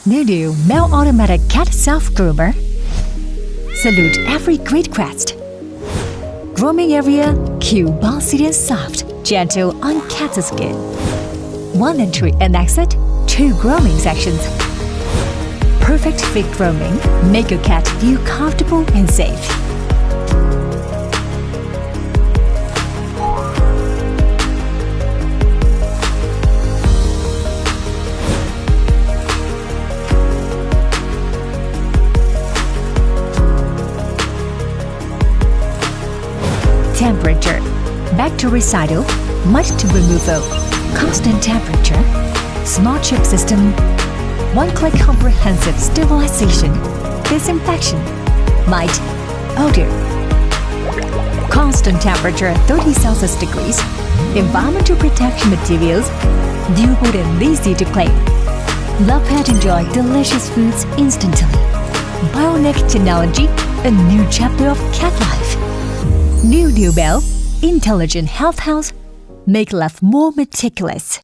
New Male Automatic Cat Self-Groomer. Salute every great quest. Grooming area, cute, bouncy and soft, gentle on cat's skin. One entry and exit, 2 grooming sections. Perfect fit grooming, make your cat feel comfortable and safe. Temperature, bactericidal, mud to removal, constant temperature, smart chip system, one-click comprehensive sterilization, disinfection, mite, odor. Constant temperature 30 Celsius degrees, environmental protection materials, durable and easy to clean. Love pet enjoy delicious foods instantly. Bionic technology, a new chapter of cat life. New Bell, intelligent health house, make life more meticulous.